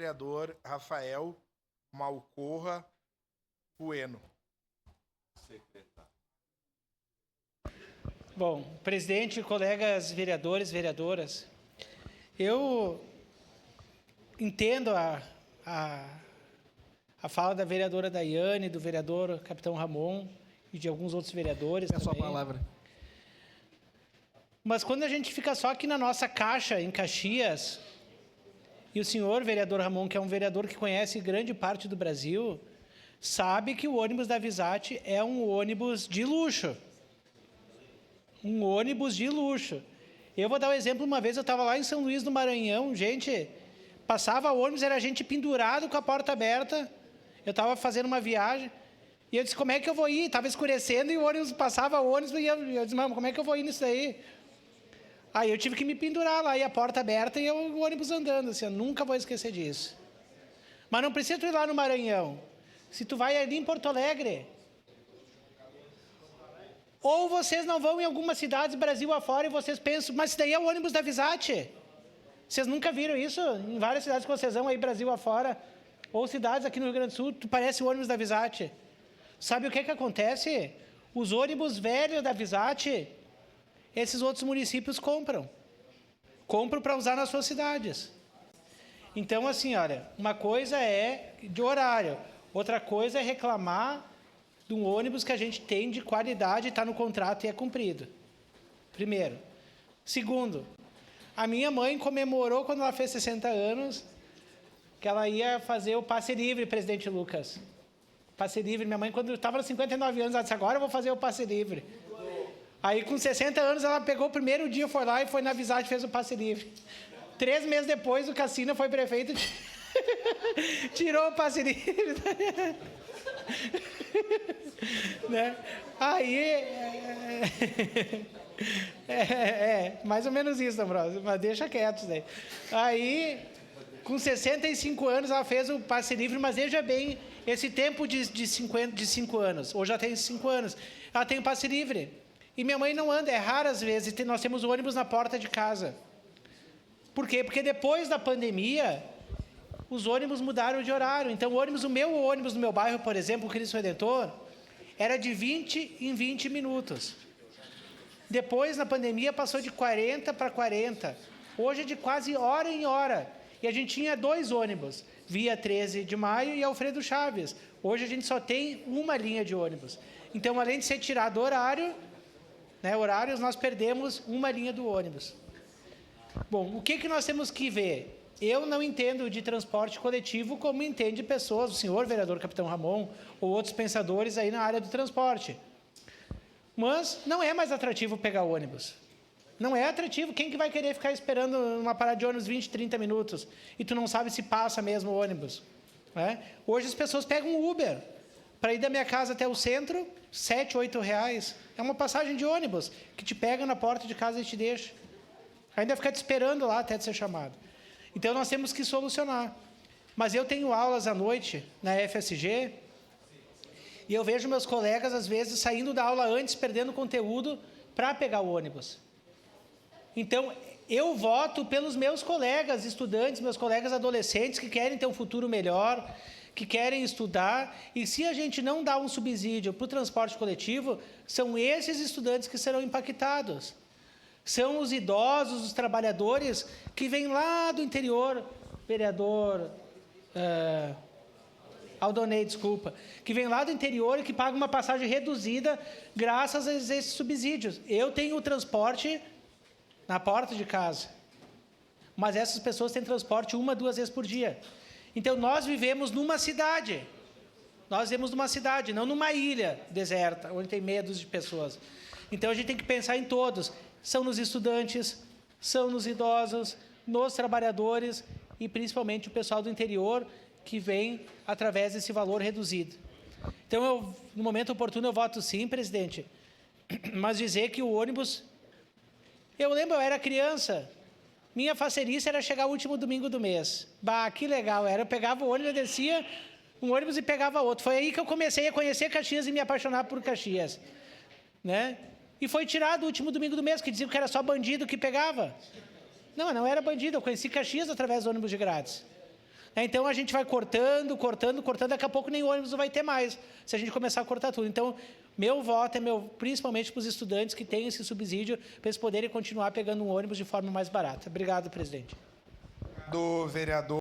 vereador Rafael Malcorra Bueno. Secretário. Bom, presidente, colegas vereadores, vereadoras, eu entendo a fala da vereadora Daiane, do vereador Capitão Ramon e de alguns outros vereadores também. É a sua palavra. Mas quando a gente fica só aqui na nossa caixa, em Caxias, e o senhor, vereador Ramon, que é um vereador que conhece grande parte do Brasil, sabe que o ônibus da Visat é um ônibus de luxo. Um ônibus de luxo. Eu vou dar um exemplo. Uma vez eu estava lá em São Luís do Maranhão, gente, passava o ônibus, era gente pendurado com a porta aberta. Eu estava fazendo uma viagem e eu disse, como é que eu vou ir? Estava escurecendo e o ônibus passava o ônibus e eu disse, mano, como é que eu vou ir nisso daí? Aí eu tive que me pendurar lá e a porta aberta e o ônibus andando. Assim, eu nunca vou esquecer disso. Mas não precisa tu ir lá no Maranhão. Se tu vai ali em Porto Alegre, ou vocês não vão em algumas cidades Brasil afora e vocês pensam, mas isso daí é o ônibus da Visat. Vocês nunca viram isso? Em várias cidades que vocês vão aí Brasil afora, ou cidades aqui no Rio Grande do Sul, tu parece o ônibus da Visat. Sabe o que acontece? Os ônibus velhos da Visat, esses outros municípios compram. Compram para usar nas suas cidades. Então, assim, olha, uma coisa é de horário, outra coisa é reclamar de um ônibus que a gente tem de qualidade, está no contrato e é cumprido. Primeiro. Segundo, a minha mãe comemorou quando ela fez 60 anos que ela ia fazer o passe livre, presidente Lucas. Passe livre. Minha mãe, quando estava nos 59 anos, ela disse, agora eu vou fazer o passe livre. Aí, com 60 anos, ela pegou o primeiro dia, foi lá e foi na Visat e fez o passe livre. 3 meses depois, o Cassina foi prefeito, tirou o passe livre. Né? Aí, mais ou menos isso, Ambrosio, mas deixa quieto isso daí. Aí, com 65 anos, ela fez o passe livre, mas veja bem, esse tempo de 5 anos, hoje já tem 5 anos, ela tem o passe livre. E minha mãe não anda, é raro às vezes, nós temos o ônibus na porta de casa. Por quê? Porque depois da pandemia, os ônibus mudaram de horário. Então, o meu ônibus no meu bairro, por exemplo, o Cristo Redentor, era de 20 em 20 minutos. Depois, na pandemia, passou de 40 para 40. Hoje é de quase hora em hora. E a gente tinha 2 ônibus, via 13 de maio e Alfredo Chaves. Hoje a gente só tem uma linha de ônibus. Então, além de ser tirado do horário, horários, nós perdemos uma linha do ônibus. Bom, o que nós temos que ver? Eu não entendo de transporte coletivo como entende pessoas, o senhor vereador Capitão Ramon, ou outros pensadores aí na área do transporte. Mas não é mais atrativo pegar ônibus. Não é atrativo. Quem que vai querer ficar esperando uma parada de ônibus 20, 30 minutos e tu não sabe se passa mesmo o ônibus? Hoje as pessoas pegam um Uber para ir da minha casa até o centro, R$ 7, R$ 8. É uma passagem de ônibus que te pega na porta de casa e te deixa. Ainda fica te esperando lá até ser chamado. Então, nós temos que solucionar. Mas eu tenho aulas à noite na FSG e eu vejo meus colegas, às vezes, saindo da aula antes, perdendo conteúdo para pegar o ônibus. Então, eu voto pelos meus colegas estudantes, meus colegas adolescentes que querem ter um futuro melhor, que querem estudar, e se a gente não dá um subsídio para o transporte coletivo, são esses estudantes que serão impactados. São os idosos, os trabalhadores que vêm lá do interior, vereador Aldonei, desculpa, que vêm lá do interior e que pagam uma passagem reduzida graças a esses subsídios. Eu tenho o transporte na porta de casa, mas essas pessoas têm transporte 1, 2 vezes por dia. Então, nós vivemos numa cidade. Nós vivemos numa cidade, não numa ilha deserta, onde tem meia dúzia de pessoas. Então, a gente tem que pensar em todos. São nos estudantes, são nos idosos, nos trabalhadores e, principalmente, o pessoal do interior que vem através desse valor reduzido. Então, no momento oportuno, eu voto sim, presidente. Mas dizer que o ônibus... Eu lembro, eu era criança... Minha facerice era chegar o último domingo do mês. Bah, que legal era. Eu pegava o ônibus, eu descia um ônibus e pegava outro. Foi aí que eu comecei a conhecer Caxias e me apaixonar por Caxias. E foi tirado o último domingo do mês, que diziam que era só bandido que pegava. Não era bandido. Eu conheci Caxias através do ônibus de grátis. Então, a gente vai cortando, daqui a pouco nem ônibus não vai ter mais, se a gente começar a cortar tudo. Então, meu voto é principalmente para os estudantes que têm esse subsídio, para eles poderem continuar pegando um ônibus de forma mais barata. Obrigado, presidente. Do vereador